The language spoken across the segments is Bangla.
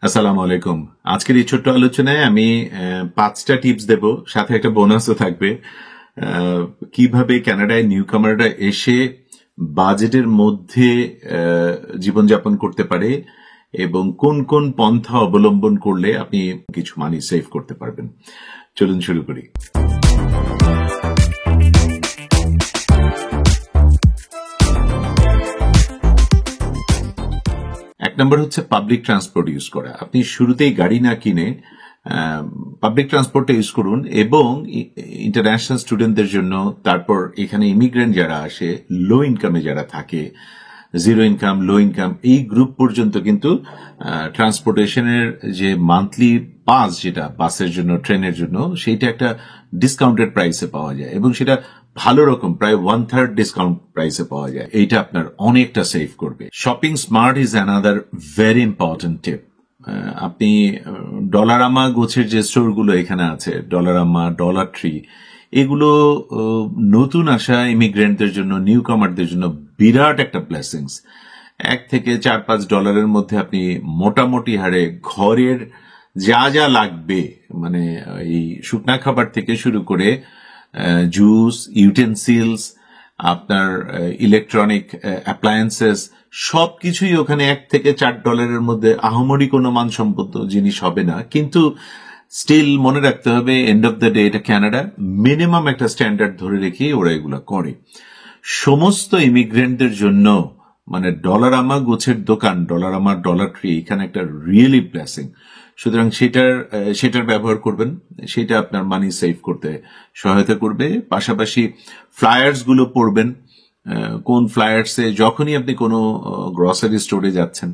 আসসালামু আলাইকুম। আজকের এই ছোট্ট আলোচনায় আমি 5টা টিপস দেব, সাথে একটা বোনাসও থাকবে। আহ, কিভাবে কানাডায় নিউকামাররা এসে বাজেটের মধ্যে জীবনযাপন করতে পারে এবং কোন কোন পন্থা অবলম্বন করলে আপনি কিছু মানি সেভ করতে পারবেন। চলুন শুরু করি। এক নম্বর হচ্ছে পাবলিক ট্রান্সপোর্ট ইউজ করা। আপনি শুরুতেই গাড়ি না কিনে পাবলিক ট্রান্সপোর্টে ইউজ করুন, এবং ইন্টারন্যাশনাল স্টুডেন্টদের জন্য, তারপর এখানে ইমিগ্রেন্ট যারা আসে, লো ইনকামে যারা থাকে, জিরো ইনকাম, লো ইনকাম, এই গ্রুপ পর্যন্ত কিন্তু ট্রান্সপোর্টেশনের যে মান্থলি পাস, যেটা বাসের জন্য, ট্রেনের জন্য, সেইটা একটা ডিসকাউন্টেড প্রাইসে পাওয়া যায়, এবং সেটা ভালো রকম প্রায় 1/3 ডিসকাউন্ট প্রাইসে পাওয়া যায়। এইটা আপনার অনেকটা সেভ করবে। Shopping smart is another very important tip. আপনি ডলারামা গোছের যে স্টোরগুলো এখানে আছে, ডলারামা, ডলার ট্রি, এগুলো নতুন আসা ইমিগ্রেন্টদের জন্য, নিউ কামারদের জন্য বিরাট একটা ব্লেসিংস। $1 থেকে $4-5 মধ্যে আপনি মোটামুটি হারে ঘরের যা যা লাগবে, মানে এই শুকনা খাবার থেকে শুরু করে জুস, ইউটেন্সিলস, আপনার ইলেকট্রনিক অ্যাপ্লায়েন্সেস, সবকিছুই ওখানে $1 থেকে $4 মধ্যে আহামরি কোনো মানসম্পন্ন জিনিস হবে না। কিন্তু স্টিল মনে রাখতে হবে, এন্ড অফ দ্য ডে এটা কানাডা, মিনিমাম একটা স্ট্যান্ডার্ড ধরে রেখেই ওরা এগুলো করে। সমস্ত ইমিগ্রেন্টদের জন্য মানে ডলারামা গোছের দোকান, ডলারামা, ডলার ট্রি, এখানে একটা রিয়েলি ব্লেসিং। সুতরাং সেটার ব্যবহার করবেন, সেটা আপনার মানি সেভ করতে সহায়তা করবে। পাশাপাশি ফ্লায়ার্স গুলো পড়বেন। কোন ফ্লায়ার্সে যখনই আপনি কোনো গ্রসারি স্টোরে যাচ্ছেন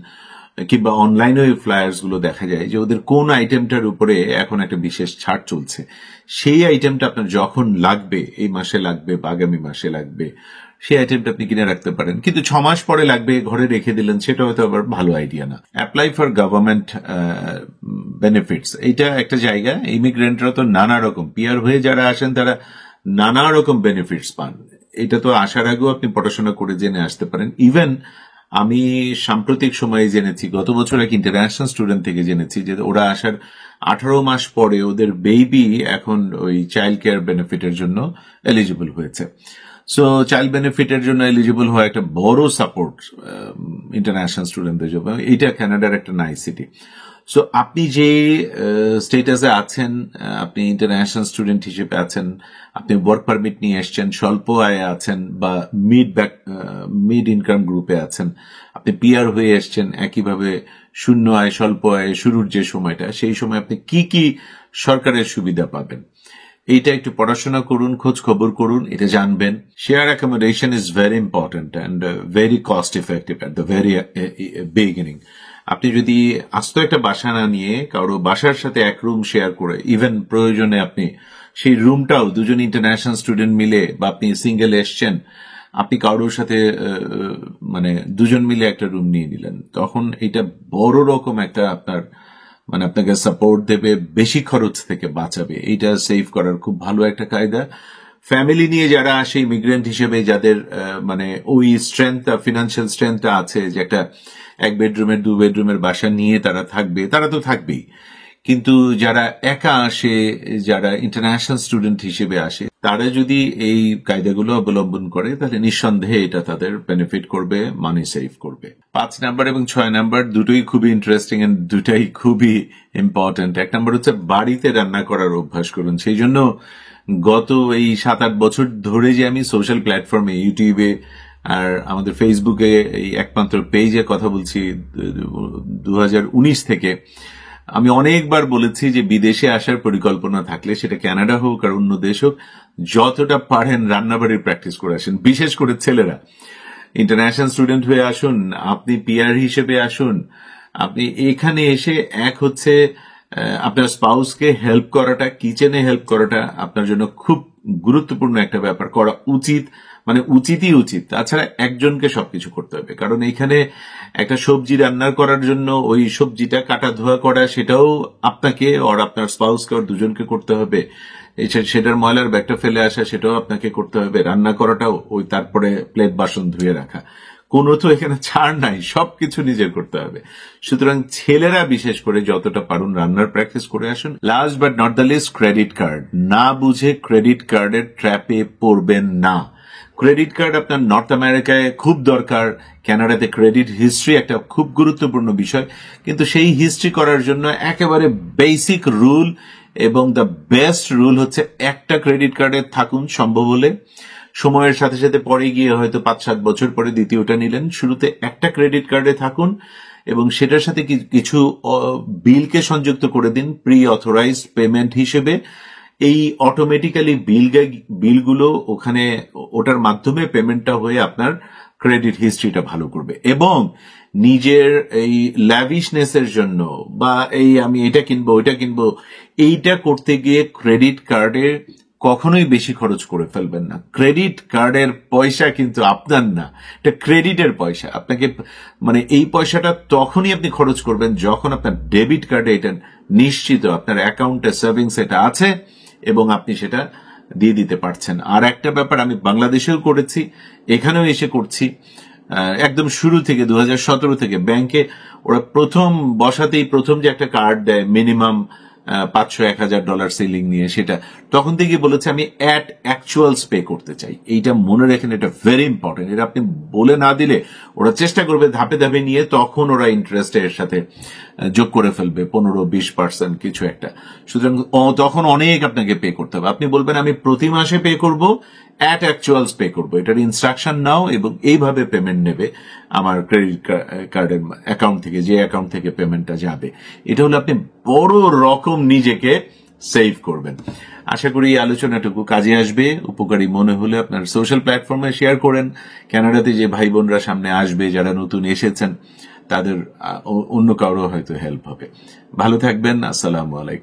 কিংবা অনলাইনে ওই ফ্লায়ার্স গুলো দেখা যায় যে ওদের কোন আইটেমটার উপরে এখন একটা বিশেষ ছাড় চলছে। সেই আইটেমটা আপনার যখন লাগবে, এই মাসে লাগবে বা আগামী মাসে লাগবে, সেই আইটেমটা আপনি কিনে রাখতে পারেন। কিন্তু 6 মাস পরে লাগবে, ঘরে রেখে দিলেন, সেটা হয়তো আবার ভালো আইডিয়া না। অ্যাপ্লাই ফর গভর্নমেন্ট বেনিফিটস, এইটা একটা জায়গা। ইমিগ্রেন্টরা তো নানা রকম, পিআর হয়ে যারা আসেন তারা নানা রকম বেনিফিটস পান। এটা তো আসার আগেও আপনি পড়াশোনা করে জেনে আসতে পারেন। ইভেন আমি সাম্প্রতিক সময়ে জেনেছি, গত বছর এক ইন্টারন্যাশনাল স্টুডেন্ট থেকে জেনেছি যে ওরা আসার 18 মাস পরে ওদের বেবি এখন ওই চাইল্ড কেয়ার বেনিফিটের জন্য এলিজিবল হয়েছে। সো চাইল্ড বেনিফিটের জন্য এলিজিবল হওয়া একটা বড় সাপোর্ট ইন্টারন্যাশনাল স্টুডেন্টদের জন্য। এইটা কানাডার একটা নাইসিটি। সো আপনি যে স্টেটাসে আছেন, আপনি ইন্টারন্যাশনাল স্টুডেন্ট হিসেবে আছেন, আপনি ওয়ার্ক পারমিট নিয়ে এসছেন, স্বল্প আয়ে আছেন বা মিড ইনকাম গ্রুপে আছেন, আপনি পিআর হয়ে এসছেন, একইভাবে শূন্য আয়, স্বল্প আয় শুরুর যে সময়টা, সেই সময় আপনি কি কি সরকারের সুবিধা পাবেন, এইটা একটু পড়াশোনা করুন, খোঁজ খবর করুন, এটা জানবেন। Share accommodation is very important and very cost effective at the very beginning. আপনি যদি আস্ত একটা বাসা না নিয়ে কারো বাসার সাথে এক রুম শেয়ার করে, ইভেন প্রয়োজনে আপনি সেই রুমটাও দুজন ইন্টারন্যাশনাল স্টুডেন্ট মিলে, বা আপনি সিঙ্গেল এসছেন, আপনি কারোর সাথে মানে দুজন মিলে একটা রুম নিয়ে নিলেন, তখন এটা বড় রকম একটা আপনাকে সাপোর্ট দেবে, বেশি খরচ থেকে বাঁচাবে। এইটা সেভ করার খুব ভালো একটা কায়দা। ফ্যামিলি নিয়ে যারা আসে ইমিগ্রেন্ট হিসেবে, যাদের মানে ওই স্ট্রেংথ, ফিনান্সিয়াল স্ট্রেংথটা আছে যে একটা 1 বেডরুমের 2 বেডরুমের বাসা নিয়ে তারা থাকবে, তারা তো থাকবেই। কিন্তু যারা একা আসে, যারা ইন্টারন্যাশনাল স্টুডেন্ট হিসেবে আসে, তারা যদি এই কায়দাগুলো অবলম্বন করে, তাহলে নিঃসন্দেহে এটা তাদের বেনিফিট করবে, মানি সেভ করবে। 5 নাম্বার এবং 6 নাম্বার দুটোই খুবই ইন্টারেস্টিং এন্ড দুটাই খুবই ইম্পর্টেন্ট। 1 নাম্বার হচ্ছে বাড়িতে রান্না করার অভ্যাস করুন। সেই জন্য গত এই 7-8 বছর ধরে যে আমি সোশ্যাল প্ল্যাটফর্মে, ইউটিউবে আর আমাদের ফেসবুকে এই একমাত্র পেজে কথা বলছি 2019 থেকে, আমি অনেকবার বলেছি যে বিদেশে আসার পরিকল্পনা থাকলে, সেটা কানাডা হোক আর অন্য দেশ হোক, যতটা পারেন রান্নাবাড়ির প্র্যাকটিস করে আসেন। বিশেষ করে ছেলেরা ইন্টারন্যাশনাল স্টুডেন্ট হয়ে আসুন, আপনি পিআর হিসেবে আসুন, আপনি এখানে এসে এক হচ্ছে আপনার স্পাউসকে হেল্প করাটা, কিচেনে হেল্প করাটা আপনার জন্য খুব গুরুত্বপূর্ণ একটা ব্যাপার, করা উচিত, মানে উচিতই উচিত। তাছাড়া একজনকে সবকিছু করতে হবে, কারণ এখানে একটা সবজি রান্না করার জন্য ওই সবজিটা কাটা ধোয়া করা, সেটাও আপনাকে আর আপনার স্পাউসকে আর দুজনকে করতে হবে। সেটার ময়লার ব্যাগটা ফেলে আসা, সেটাও আপনাকে করতে হবে। রান্না করাটাও ওই, তারপরে প্লেট বাসন ধুয়ে রাখা, কোনো তো এখানে ছাড় নাই, সবকিছু নিজের করতে হবে। সুতরাং ছেলেরা বিশেষ করে যতটা পারুন রান্নার প্র্যাকটিস করে আসুন। Last but not the least, credit card. না বুঝে ক্রেডিট কার্ডের ট্র্যাপে পড়বেন না। ক্রেডিট কার্ড আপনার নর্থ আমেরিকায় খুব দরকার, কানাডাতে ক্রেডিট হিস্ট্রি একটা খুব গুরুত্বপূর্ণ বিষয়, কিন্তু সেই হিস্ট্রি করার জন্য একেবারে বেসিক রুল এবং দ্য বেস্ট রুল হচ্ছে একটা ক্রেডিট কার্ডে থাকুন সম্ভব হলে। সময়ের সাথে সাথে পরে গিয়ে হয়তো 5-7 বছর পরে দ্বিতীয়টা নিলেন, শুরুতে একটা ক্রেডিট কার্ডে থাকুন এবং সেটার সাথে কিছু বিলকে সংযুক্ত করে দিন প্রি অথরাইজড পেমেন্ট হিসেবে। এই অটোমেটিক্যালি বিলগুলো ওখানে ওটার মাধ্যমে পেমেন্টটা হয়ে আপনার ক্রেডিট হিস্ট্রিটা ভালো করবে। এবং নিজের এই ল্যাভিশনেসের জন্য বা এই আমি এটা কিনবো ওইটা কিনবো, এইটা করতে গিয়ে ক্রেডিট কার্ডে কখনোই বেশি খরচ করে ফেলবেন না। ক্রেডিট কার্ডের পয়সা কিন্তু আপনার না, এটা ক্রেডিটের পয়সা। আপনাকে মানে এই পয়সাটা তখনই আপনি খরচ করবেন যখন আপনার ডেবিট কার্ডে এটা নিশ্চিত আপনার অ্যাকাউন্টে সেভিংস এটা আছে এবং আপনি সেটা দিয়ে দিতে পারছেন। আর একটা ব্যাপার আমি বাংলাদেশেও করেছি, এখানেও এসে করছি, একদম শুরু থেকে 2017 থেকে ব্যাংকে ওরা প্রথম বসাতেই প্রথম যে একটা কার্ড দেয় মিনিমাম $500-1000 সিলিং নিয়ে, সেটা তখন থেকে বলেছে আমি অ্যাট অ্যাকচুয়ালস পে করতে চাই। এইটা মনে রাখেন, এটা ভেরি ইম্পর্টেন্ট। এটা আপনি বলে না দিলে ওরা চেষ্টা করবে ধাপে ধাপে নিয়ে, তখন ওরা ইন্টারেস্ট এর সাথে যোগ করে ফেলবে 15-20% কিছু একটা। সুতরাং তখন অনেক আপনাকে পে করতে হবে। আপনি বলবেন আমি প্রতি মাসে পে করব, অ্যাট অ্যাকচুয়ালস পে করবো, এটার ইনস্ট্রাকশন নাও এবং এইভাবে পেমেন্ট নেবে আমার ক্রেডিট কার্ডের অ্যাকাউন্ট থেকে, যে অ্যাকাউন্ট থেকে পেমেন্টটা যাবে। এটা হলো আপনি বড় রকম নিজেকে সেভ করবেন। আশা করি এই আলোচনাটুকু কাজে আসবে। উপকারী মনে হলে আপনার সোশ্যাল প্ল্যাটফর্মে শেয়ার করেন। কানাডাতে যে ভাই বোনরা সামনে আসবে, যারা নতুন এসেছেন, তাদের অন্য কারো হয়তো হেল্প হবে। ভালো থাকবেন। আসসালামু আলাইকুম।